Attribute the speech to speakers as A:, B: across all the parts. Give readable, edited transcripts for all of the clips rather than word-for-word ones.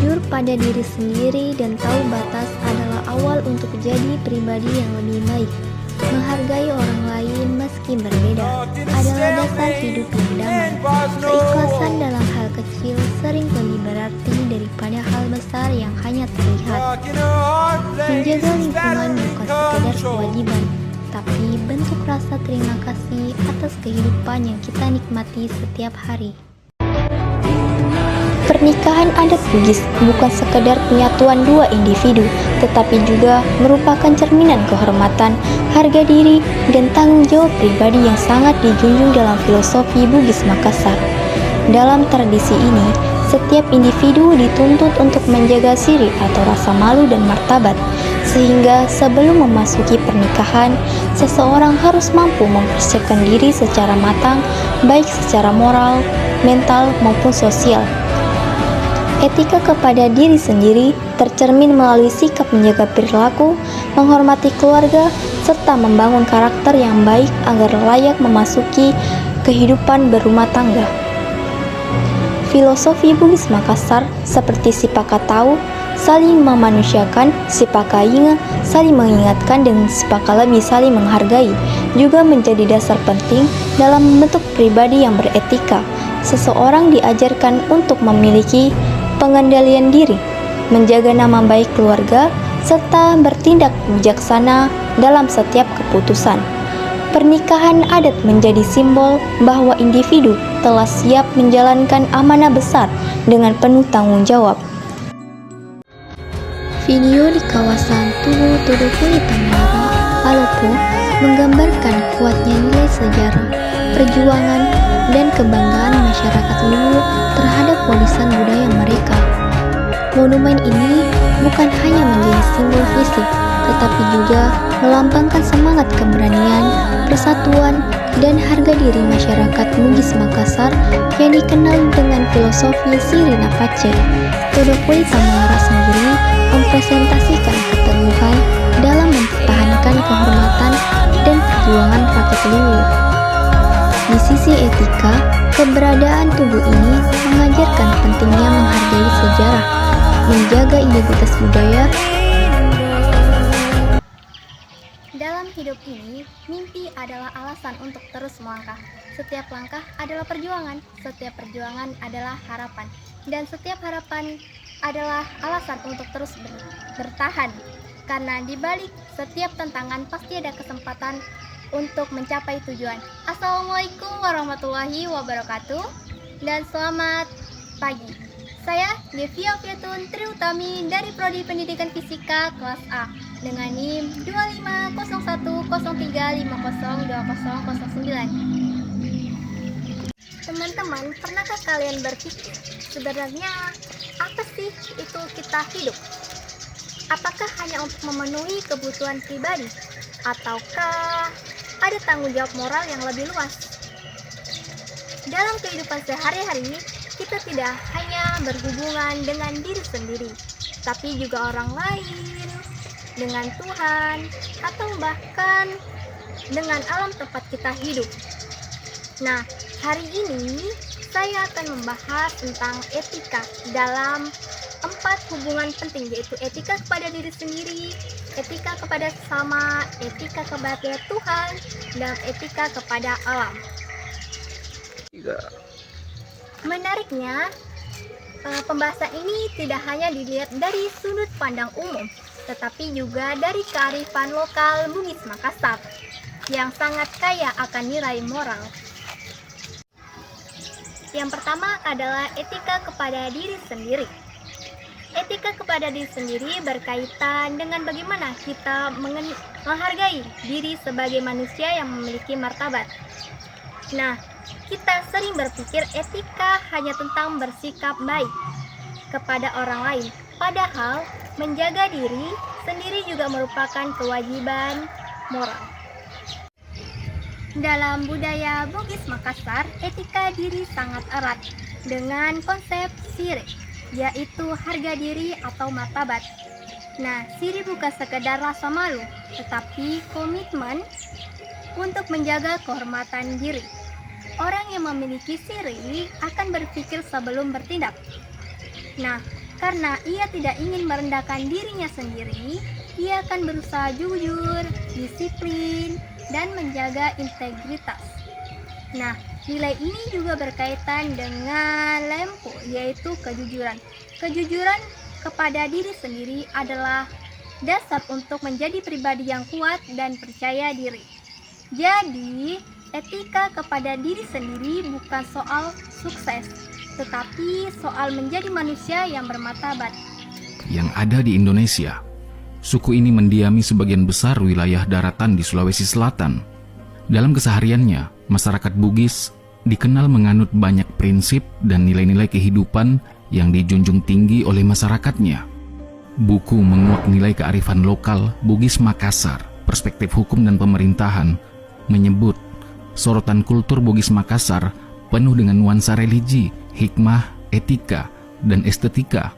A: Jujur pada diri sendiri dan tahu batas adalah awal untuk jadi pribadi yang lebih baik. Menghargai orang lain meski berbeda adalah dasar hidup yang damai. Keikhlasan dalam hal kecil sering lebih berarti daripada hal besar yang hanya terlihat. Menjaga lingkungan bukan sekedar kewajiban, tapi bentuk rasa terima kasih atas kehidupan yang kita nikmati setiap hari. Pernikahan adat Bugis bukan sekedar penyatuan dua individu, tetapi juga merupakan cerminan kehormatan, harga diri, dan tanggung jawab pribadi yang sangat dijunjung dalam filosofi Bugis Makassar. Dalam tradisi ini, setiap individu dituntut untuk menjaga siri atau rasa malu dan martabat, sehingga sebelum memasuki pernikahan, seseorang harus mampu mempersiapkan diri secara matang, baik secara moral, mental, maupun sosial. Etika kepada diri sendiri tercermin melalui sikap menjaga perilaku, menghormati keluarga, serta membangun karakter yang baik agar layak memasuki kehidupan berumah tangga. Filosofi Bugis Makassar seperti sipakatau, saling memanusiakan, sipakainga, saling mengingatkan, dan sipakalabi saling menghargai, juga menjadi dasar penting dalam membentuk pribadi yang beretika. Seseorang diajarkan untuk memiliki pengendalian diri, menjaga nama baik keluarga, serta bertindak bijaksana dalam setiap keputusan. Pernikahan adat menjadi simbol bahwa individu telah siap menjalankan amanah besar dengan penuh tanggung jawab. Video di kawasan Tugu Tudukuli Tangerang, Palopo menggambarkan kuatnya nilai sejarah, perjuangan, dan kebanggaan masyarakat Luwu terhadap warisan budaya mereka. Monumen ini bukan hanya menjadi simbol fisik, tetapi juga melambangkan semangat keberanian, persatuan, dan harga diri masyarakat Bugis Makassar yang dikenal dengan filosofi Sirina Pace. Tudukuli Tangerang sendiri mempresentasikan keteguhan dalam mempertahankan kehormatan dan perjuangan rakyat Luwu. Di sisi etika, keberadaan tugu ini mengajarkan pentingnya menghargai sejarah, menjaga identitas budaya. Dalam hidup ini, mimpi adalah alasan untuk terus melangkah. Setiap langkah adalah perjuangan, setiap perjuangan adalah harapan, dan setiap harapan adalah alasan untuk terus bertahan. Karena di balik setiap tantangan pasti ada kesempatan untuk mencapai tujuan. Assalamualaikum warahmatullahi wabarakatuh, dan selamat pagi. Saya Devia Fiatun Triutami dari Prodi Pendidikan Fisika kelas A dengan NIM 250103502009. Teman-teman, pernahkah kalian berpikir sebenarnya apa sih itu kita hidup? Apakah hanya untuk memenuhi kebutuhan pribadi, ataukah ada tanggung jawab moral yang lebih luas? Dalam kehidupan sehari-hari, kita tidak hanya berhubungan dengan diri sendiri, tapi juga orang lain, dengan Tuhan, atau bahkan dengan alam tempat kita hidup. Nah, hari ini saya akan membahas tentang etika dalam 4 hubungan penting, yaitu etika kepada diri sendiri, etika kepada sesama, etika kepada Tuhan, dan etika kepada alam. Menariknya, pembahasan ini tidak hanya dilihat dari sudut pandang umum, tetapi juga dari kearifan lokal Bugis Makassar yang sangat kaya akan nilai moral. Yang pertama adalah etika kepada diri sendiri. Etika kepada diri sendiri berkaitan dengan bagaimana kita menghargai diri sebagai manusia yang memiliki martabat. Nah, kita sering berpikir etika hanya tentang bersikap baik kepada orang lain. Padahal, menjaga diri sendiri juga merupakan kewajiban moral. Dalam budaya Bugis Makassar, etika diri sangat erat dengan konsep siri, yaitu harga diri atau martabat. Nah, siri bukan sekedar rasa malu, tetapi komitmen untuk menjaga kehormatan diri. Orang yang memiliki siri akan berpikir sebelum bertindak. Nah, Karena ia tidak ingin merendahkan dirinya sendiri, ia akan berusaha jujur, disiplin, dan menjaga integritas. Nah, nilai ini juga berkaitan dengan lempo, yaitu kejujuran. Kejujuran kepada diri sendiri adalah dasar untuk menjadi pribadi yang kuat dan percaya diri. Jadi, etika kepada diri sendiri bukan soal sukses, tetapi soal menjadi manusia yang bermartabat.
B: Yang ada di Indonesia, suku ini mendiami sebagian besar wilayah daratan di Sulawesi Selatan. Dalam kesehariannya, masyarakat Bugis dikenal menganut banyak prinsip dan nilai-nilai kehidupan yang dijunjung tinggi oleh masyarakatnya. Buku menguak nilai kearifan lokal Bugis Makassar, perspektif hukum dan pemerintahan, menyebut sorotan kultur Bugis Makassar penuh dengan nuansa religi, hikmah, etika, dan estetika,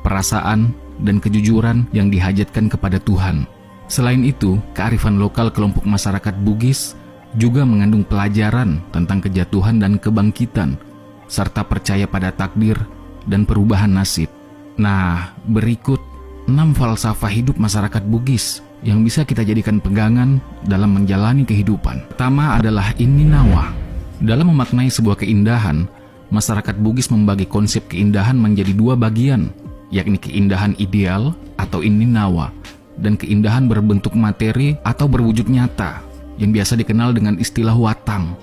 B: perasaan, dan kejujuran yang dihajatkan kepada Tuhan. Selain itu, kearifan lokal kelompok masyarakat Bugis juga mengandung pelajaran tentang kejatuhan dan kebangkitan, serta percaya pada takdir dan perubahan nasib. Nah, berikut 6 falsafah hidup masyarakat Bugis yang bisa kita jadikan pegangan dalam menjalani kehidupan. Pertama adalah Ininawa. Dalam memaknai sebuah keindahan, masyarakat Bugis membagi konsep keindahan menjadi 2 bagian, yakni keindahan ideal atau Ininawa dan keindahan berbentuk materi atau berwujud nyata yang biasa dikenal dengan istilah watang.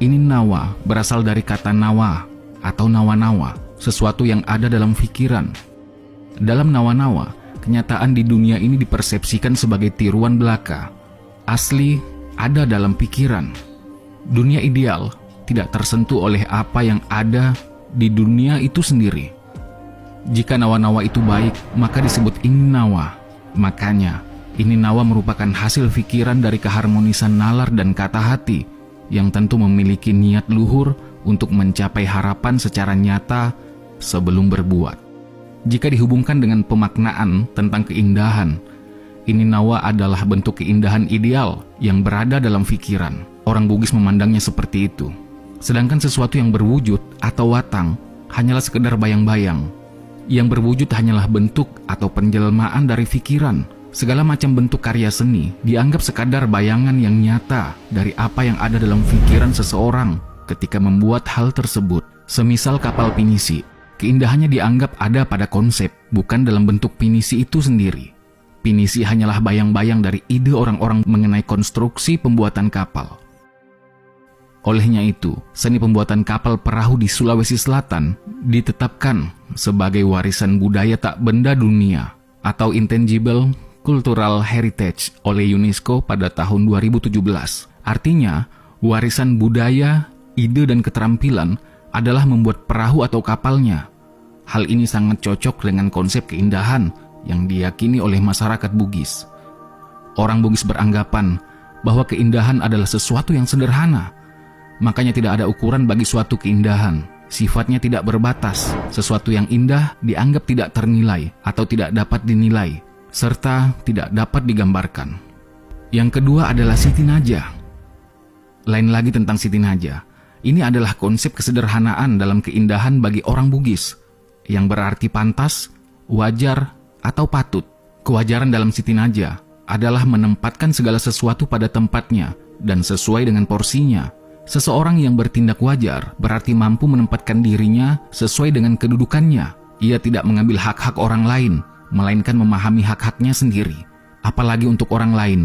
B: Ininawa berasal dari kata nawa atau nawa-nawa, sesuatu yang ada dalam pikiran. Dalam nawa-nawa, kenyataan di dunia ini dipersepsikan sebagai tiruan belaka. Asli ada dalam pikiran. Dunia ideal tidak tersentuh oleh apa yang ada di dunia itu sendiri. Jika nawa-nawa itu baik, maka disebut ininawa. Makanya, ininawa merupakan hasil pikiran dari keharmonisan nalar dan kata hati yang tentu memiliki niat luhur untuk mencapai harapan secara nyata sebelum berbuat. Jika dihubungkan dengan pemaknaan tentang keindahan, Ininawa adalah bentuk keindahan ideal yang berada dalam pikiran. Orang Bugis memandangnya seperti itu. Sedangkan sesuatu yang berwujud atau watang hanyalah sekedar bayang-bayang. Yang berwujud hanyalah bentuk atau penjelmaan dari pikiran. Segala macam bentuk karya seni dianggap sekadar bayangan yang nyata dari apa yang ada dalam pikiran seseorang ketika membuat hal tersebut. Semisal kapal pinisi, keindahannya dianggap ada pada konsep, bukan dalam bentuk pinisi itu sendiri. Pinisi hanyalah bayang-bayang dari ide orang-orang mengenai konstruksi pembuatan kapal. Olehnya itu, seni pembuatan kapal perahu di Sulawesi Selatan ditetapkan sebagai warisan budaya tak benda dunia atau Intangible Cultural Heritage oleh UNESCO pada tahun 2017. Artinya, warisan budaya, ide dan keterampilan adalah membuat perahu atau kapalnya. Hal ini sangat cocok dengan konsep keindahan yang diyakini oleh masyarakat Bugis. Orang Bugis beranggapan bahwa keindahan adalah sesuatu yang sederhana. Makanya tidak ada ukuran bagi suatu keindahan. Sifatnya tidak berbatas. Sesuatu yang indah dianggap tidak ternilai atau tidak dapat dinilai, serta tidak dapat digambarkan. Yang kedua adalah Siti Najah. Lain lagi tentang Siti Najah. Ini adalah konsep kesederhanaan dalam keindahan bagi orang Bugis, yang berarti pantas, wajar, atau patut. Kewajaran dalam Siti Najah adalah menempatkan segala sesuatu pada tempatnya dan sesuai dengan porsinya. Seseorang yang bertindak wajar berarti mampu menempatkan dirinya sesuai dengan kedudukannya. Ia tidak mengambil hak-hak orang lain, melainkan memahami hak-haknya sendiri. Apalagi untuk orang lain,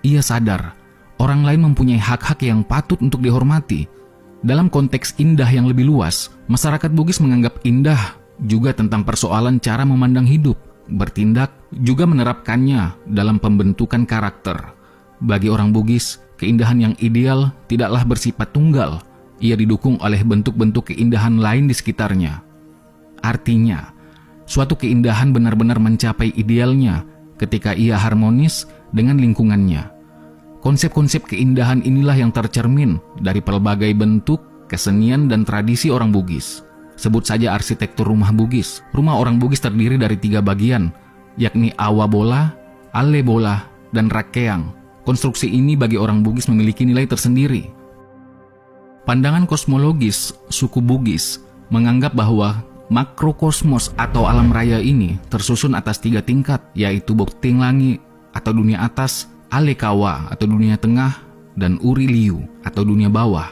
B: ia sadar orang lain mempunyai hak-hak yang patut untuk dihormati. Dalam konteks indah yang lebih luas, masyarakat Bugis menganggap indah juga tentang persoalan cara memandang hidup, bertindak, juga menerapkannya dalam pembentukan karakter. Bagi orang Bugis, keindahan yang ideal tidaklah bersifat tunggal. Ia didukung oleh bentuk-bentuk keindahan lain di sekitarnya. Artinya, suatu keindahan benar-benar mencapai idealnya ketika ia harmonis dengan lingkungannya. Konsep-konsep keindahan inilah yang tercermin dari pelbagai bentuk, kesenian, dan tradisi orang Bugis. Sebut saja arsitektur rumah Bugis. Rumah orang Bugis terdiri dari 3 bagian, yakni awabola, alebola, dan rakeang. Konstruksi ini bagi orang Bugis memiliki nilai tersendiri. Pandangan kosmologis suku Bugis menganggap bahwa Makrokosmos atau alam raya ini tersusun atas 3 tingkat, yaitu Boting Langi atau dunia atas, Alekawa atau dunia tengah, dan Uriliu atau dunia bawah.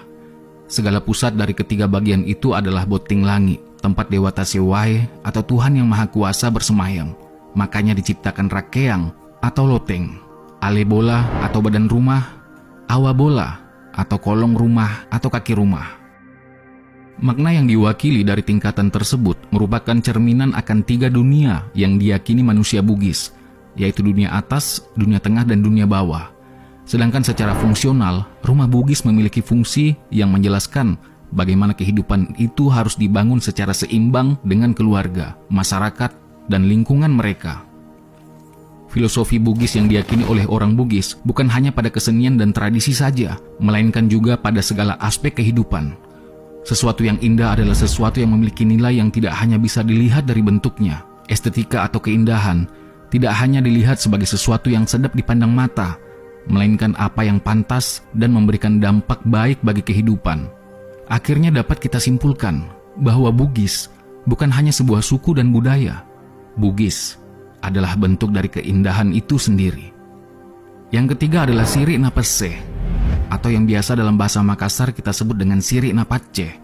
B: Segala pusat dari ketiga bagian itu adalah Boting Langi, tempat Dewata Sewai atau Tuhan yang Maha Kuasa bersemayam. Makanya diciptakan Rakeang atau loteng, Alebola atau badan rumah, Awabola atau kolong rumah atau kaki rumah. Makna yang diwakili dari tingkatan tersebut merupakan cerminan akan 3 dunia yang diyakini manusia Bugis, yaitu dunia atas, dunia tengah, dan dunia bawah. Sedangkan secara fungsional, rumah Bugis memiliki fungsi yang menjelaskan bagaimana kehidupan itu harus dibangun secara seimbang dengan keluarga, masyarakat, dan lingkungan mereka. Filosofi Bugis yang diyakini oleh orang Bugis bukan hanya pada kesenian dan tradisi saja, melainkan juga pada segala aspek kehidupan. Sesuatu yang indah adalah sesuatu yang memiliki nilai yang tidak hanya bisa dilihat dari bentuknya. Estetika atau keindahan tidak hanya dilihat sebagai sesuatu yang sedap dipandang mata, melainkan apa yang pantas dan memberikan dampak baik bagi kehidupan. Akhirnya dapat kita simpulkan bahwa Bugis bukan hanya sebuah suku dan budaya. Bugis adalah bentuk dari keindahan itu sendiri. Yang ketiga adalah Siri Napase, atau yang biasa dalam bahasa Makassar kita sebut dengan Siri Napacce.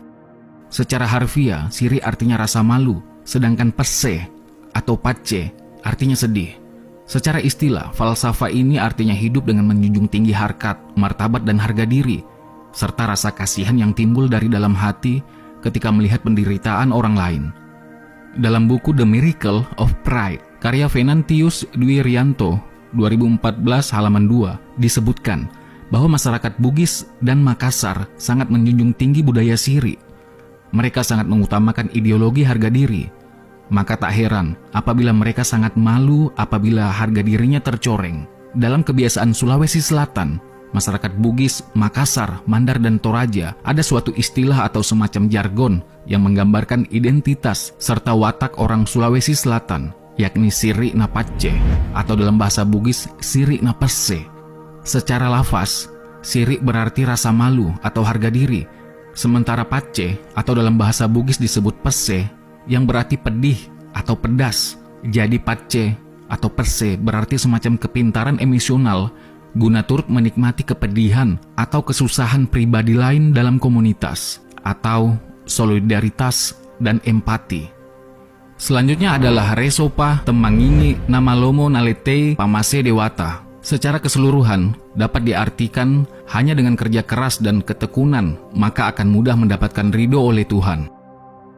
B: Secara harfiah, Siri artinya rasa malu, sedangkan Pese atau Pacce artinya sedih. Secara istilah, falsafah ini artinya hidup dengan menjunjung tinggi harkat, martabat, dan harga diri, serta rasa kasihan yang timbul dari dalam hati ketika melihat penderitaan orang lain. Dalam buku The Miracle of Pride, karya Venantius Dwi Rianto, 2014 halaman 2, disebutkan bahwa masyarakat Bugis dan Makassar sangat menjunjung tinggi budaya Siri. Mereka sangat mengutamakan ideologi harga diri. Maka tak heran apabila mereka sangat malu apabila harga dirinya tercoreng. Dalam kebiasaan Sulawesi Selatan, masyarakat Bugis, Makassar, Mandar, dan Toraja ada suatu istilah atau semacam jargon yang menggambarkan identitas serta watak orang Sulawesi Selatan, yakni Siri Napacce atau dalam bahasa Bugis Siri Napase. Secara lafaz, Siri berarti rasa malu atau harga diri, sementara Pacce atau dalam bahasa Bugis disebut Pese yang berarti pedih atau pedas. Jadi Pacce atau Pese berarti semacam kepintaran emosional guna turut menikmati kepedihan atau kesusahan pribadi lain dalam komunitas, atau solidaritas dan empati. Selanjutnya adalah Resopa Temangingi Namalomo Nalete Pamase Dewata. Secara keseluruhan dapat diartikan hanya dengan kerja keras dan ketekunan maka akan mudah mendapatkan ridho oleh Tuhan.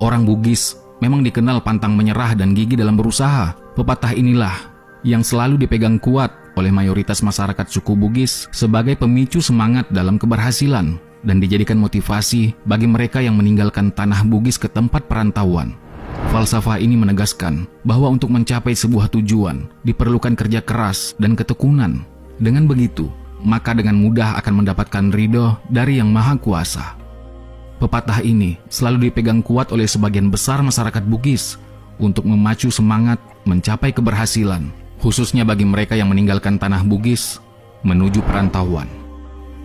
B: Orang Bugis memang dikenal pantang menyerah dan gigih dalam berusaha. Pepatah inilah yang selalu dipegang kuat oleh mayoritas masyarakat suku Bugis sebagai pemicu semangat dalam keberhasilan dan dijadikan motivasi bagi mereka yang meninggalkan tanah Bugis ke tempat perantauan. Falsafah ini menegaskan bahwa untuk mencapai sebuah tujuan diperlukan kerja keras dan ketekunan. Dengan begitu, maka dengan mudah akan mendapatkan ridho dari Yang Maha Kuasa. Pepatah ini selalu dipegang kuat oleh sebagian besar masyarakat Bugis untuk memacu semangat mencapai keberhasilan, khususnya bagi mereka yang meninggalkan tanah Bugis menuju perantauan.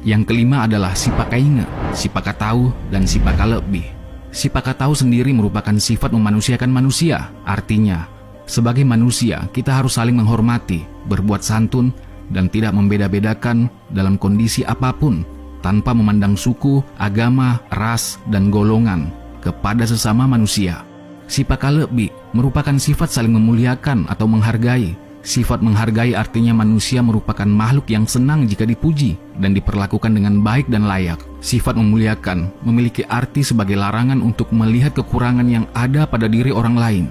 B: Yang kelima adalah Sipakainge, Sipakatau, dan Sipakalebi. Sipakatau sendiri merupakan sifat memanusiakan manusia. Artinya, sebagai manusia kita harus saling menghormati, berbuat santun, dan tidak membeda-bedakan dalam kondisi apapun, tanpa memandang suku, agama, ras, dan golongan kepada sesama manusia. Sipakalebi merupakan sifat saling memuliakan atau menghargai. Sifat menghargai artinya manusia merupakan makhluk yang senang jika dipuji dan diperlakukan dengan baik dan layak. Sifat memuliakan memiliki arti sebagai larangan untuk melihat kekurangan yang ada pada diri orang lain.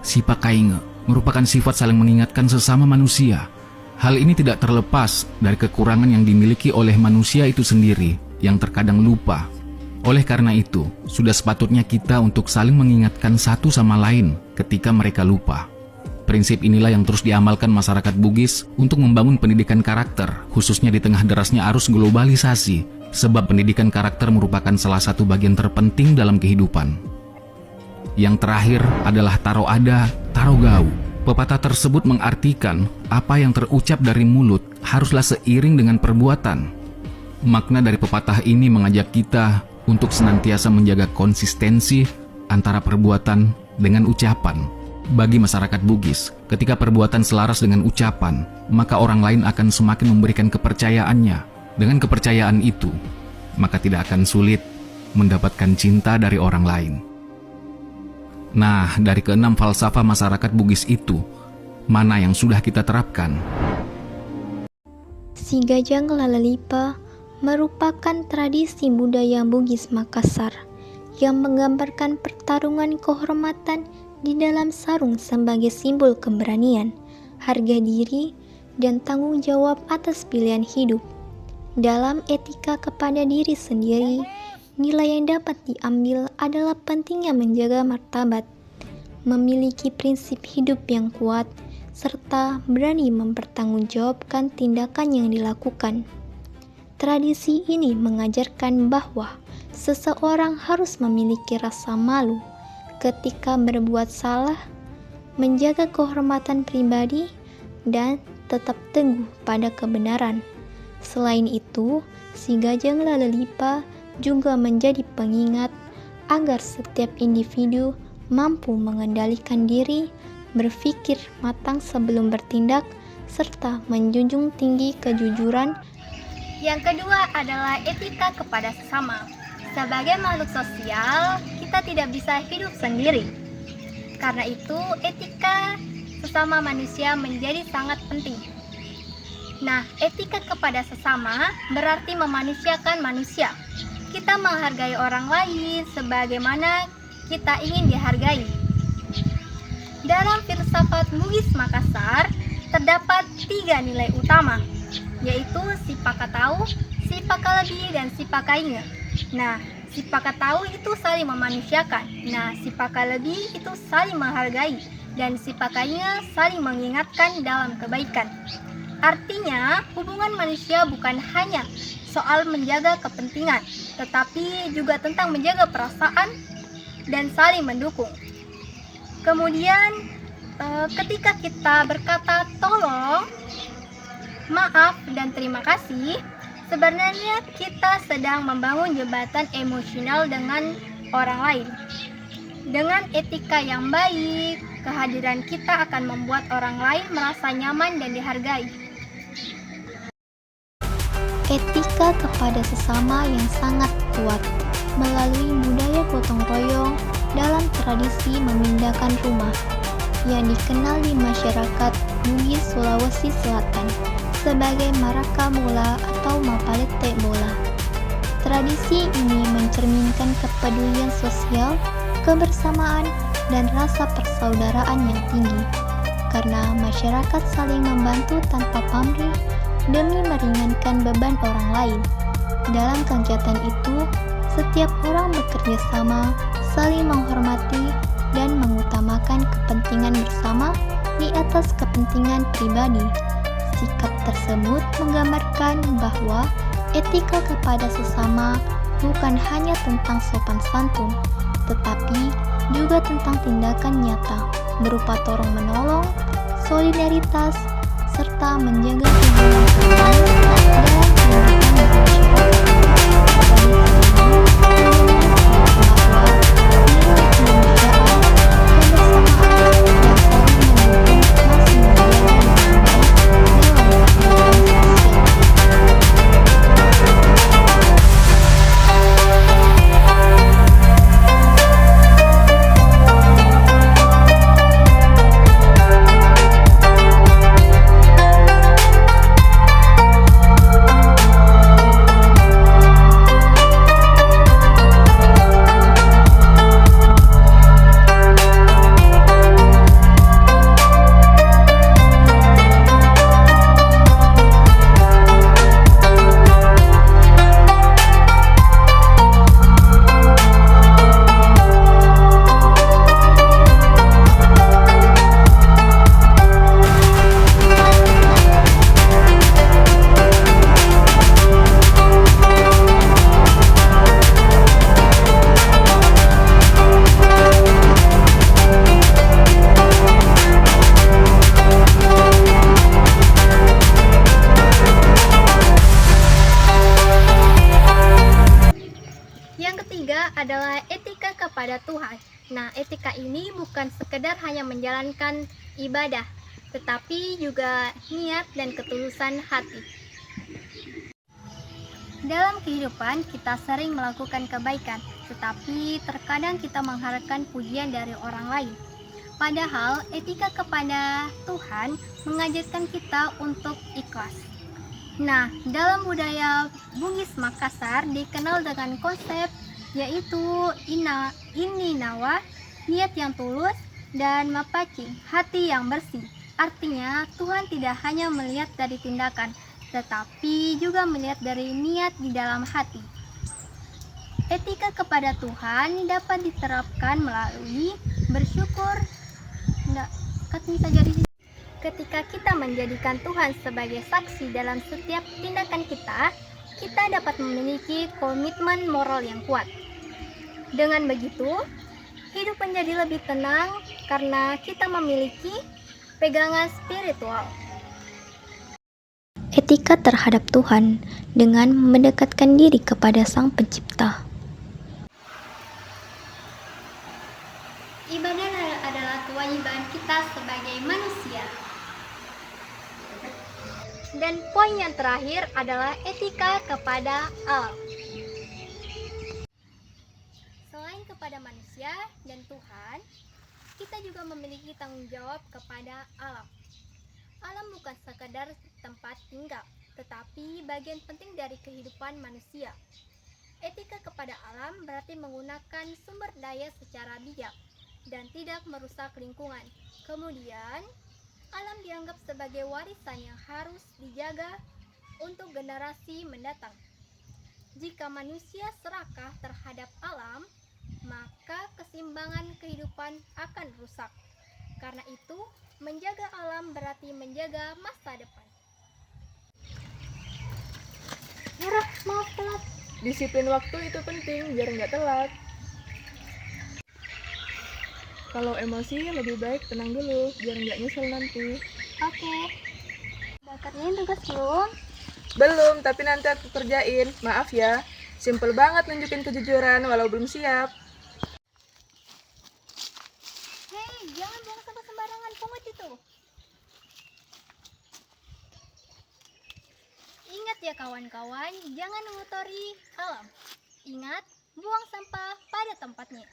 B: Sipakainge merupakan sifat saling mengingatkan sesama manusia. Hal ini tidak terlepas dari kekurangan yang dimiliki oleh manusia itu sendiri yang terkadang lupa. Oleh karena itu, sudah sepatutnya kita untuk saling mengingatkan satu sama lain ketika mereka lupa. Prinsip inilah yang terus diamalkan masyarakat Bugis untuk membangun pendidikan karakter, khususnya di tengah derasnya arus globalisasi, sebab pendidikan karakter merupakan salah satu bagian terpenting dalam kehidupan. Yang terakhir adalah Taro Ada, Taro Gau. Pepatah tersebut mengartikan apa yang terucap dari mulut haruslah seiring dengan perbuatan. Makna dari pepatah ini mengajak kita untuk senantiasa menjaga konsistensi, antara perbuatan dengan ucapan. Bagi masyarakat Bugis, ketika perbuatan selaras dengan ucapan, maka orang lain akan semakin memberikan kepercayaannya. Dengan kepercayaan itu, maka tidak akan sulit mendapatkan cinta dari orang lain. Nah, dari keenam falsafah masyarakat Bugis itu, mana yang sudah kita terapkan?
A: Si Gajang Lalalipa merupakan tradisi budaya Bugis Makassar yang menggambarkan pertarungan kehormatan di dalam sarung sebagai simbol keberanian, harga diri, dan tanggung jawab atas pilihan hidup. Dalam etika kepada diri sendiri, nilai yang dapat diambil adalah pentingnya menjaga martabat, memiliki prinsip hidup yang kuat, serta berani mempertanggungjawabkan tindakan yang dilakukan. Tradisi ini mengajarkan bahwa seseorang harus memiliki rasa malu ketika berbuat salah, menjaga kehormatan pribadi, dan tetap teguh pada kebenaran. Selain itu, si Gajang Lalalipa juga menjadi pengingat agar setiap individu mampu mengendalikan diri, berpikir matang sebelum bertindak, serta menjunjung tinggi kejujuran. Yang kedua adalah etika kepada sesama. Sebagai makhluk sosial, kita tidak bisa hidup sendiri. Karena itu, etika sesama manusia menjadi sangat penting. Nah, etika kepada sesama berarti memanusiakan manusia. Kita menghargai orang lain sebagaimana kita ingin dihargai. Dalam filsafat Bugis Makassar, terdapat 3 nilai utama, yaitu sipakatau, sipakalebi, dan sipakainge. Nah, sipakatau itu saling memanusiakan. Nah, sipakalebi itu saling menghargai, dan sipakainge saling mengingatkan dalam kebaikan. Artinya, hubungan manusia bukan hanya soal menjaga kepentingan, tetapi juga tentang menjaga perasaan dan saling mendukung. Kemudian, ketika kita berkata tolong, maaf, dan terima kasih, sebenarnya kita sedang membangun jembatan emosional dengan orang lain. Dengan etika yang baik, kehadiran kita akan membuat orang lain merasa nyaman dan dihargai. Etika kepada sesama yang sangat kuat melalui budaya gotong royong dalam tradisi memindahkan rumah yang dikenal di masyarakat Bugis Sulawesi Selatan sebagai maraka bola atau mapalete bola. Tradisi ini mencerminkan kepedulian sosial, kebersamaan, dan rasa persaudaraan yang tinggi, karena masyarakat saling membantu tanpa pamrih demi meringankan beban orang lain. Dalam kegiatan itu, setiap orang bekerja sama, saling menghormati, dan mengutamakan kepentingan bersama di atas kepentingan pribadi. Sikap tersebut menggambarkan bahwa etika kepada sesama bukan hanya tentang sopan santun, tetapi juga tentang tindakan nyata berupa tolong-menolong, solidaritas, serta menjaga hubungan damai dalam kehidupan bermasyarakat. Adalah etika kepada Tuhan. Nah, etika ini bukan sekedar hanya menjalankan ibadah, tetapi juga niat dan ketulusan hati. Dalam kehidupan, kita sering melakukan kebaikan, tetapi terkadang kita mengharapkan pujian dari orang lain. Padahal, etika kepada Tuhan mengajarkan kita untuk ikhlas. Nah, dalam budaya Bugis Makassar dikenal dengan konsep yaitu ininawa, niat yang tulus, dan mapacing, hati yang bersih. Artinya, Tuhan tidak hanya melihat dari tindakan, tetapi juga melihat dari niat di dalam hati. Etika kepada Tuhan dapat diterapkan melalui bersyukur. Ketika kita menjadikan Tuhan sebagai saksi dalam setiap tindakan kita dapat memiliki komitmen moral yang kuat. Dengan begitu, hidup menjadi lebih tenang karena kita memiliki pegangan spiritual. Etika terhadap Tuhan dengan mendekatkan diri kepada Sang Pencipta. Ibadah adalah kewajiban kita sebagai manusia. Dan poin yang terakhir adalah etika kepada alam. Selain kepada manusia dan Tuhan, kita juga memiliki tanggung jawab kepada alam. Alam bukan sekadar tempat tinggal, tetapi bagian penting dari kehidupan manusia. Etika kepada alam berarti menggunakan sumber daya secara bijak dan tidak merusak lingkungan. Kemudian, alam dianggap sebagai warisan yang harus dijaga untuk generasi mendatang. Jika manusia serakah terhadap alam, maka keseimbangan kehidupan akan rusak. Karena itu, menjaga alam berarti menjaga masa depan.
C: Merah, maaf telat. Disiplin waktu itu penting biar nggak telat. Kalau emosi lebih baik tenang dulu biar nggak nyesel nanti.
A: Oke. Udah kerjain tugas belum?
C: Belum, tapi nanti aku kerjain. Maaf ya, simple banget nunjukin kejujuran walau belum siap.
A: Hei, jangan buang sampah sembarangan, pungut itu. Ingat ya kawan-kawan, jangan mengotori alam. Ingat, buang sampah pada tempatnya.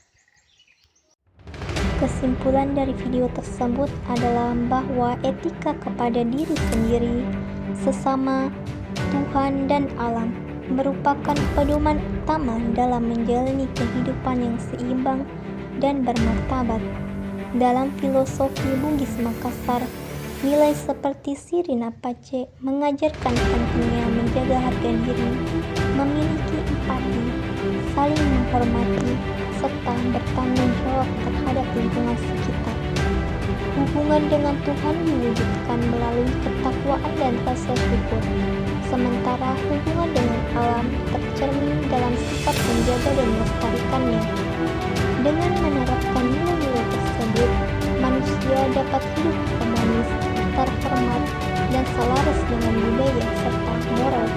A: Kesimpulan dari video tersebut adalah bahwa etika kepada diri sendiri, sesama, Tuhan, dan alam merupakan pedoman utama dalam menjalani kehidupan yang seimbang dan bermartabat. Dalam filosofi Bugis Makassar, nilai seperti Sirina Pace mengajarkan pentingnya menjaga harga diri, memiliki empati, saling menghormati, serta bertanggung jawab terhadap lingkungan sekitar. Hubungan dengan Tuhan diwujudkan melalui ketakwaan dan rasa syukur, sementara hubungan dengan alam tercermin dalam sifat menjaga dan melestarikannya. Dengan menerapkan nilai-nilai tersebut, manusia dapat hidup harmonis, terhormat, dan selaras dengan budaya serta moral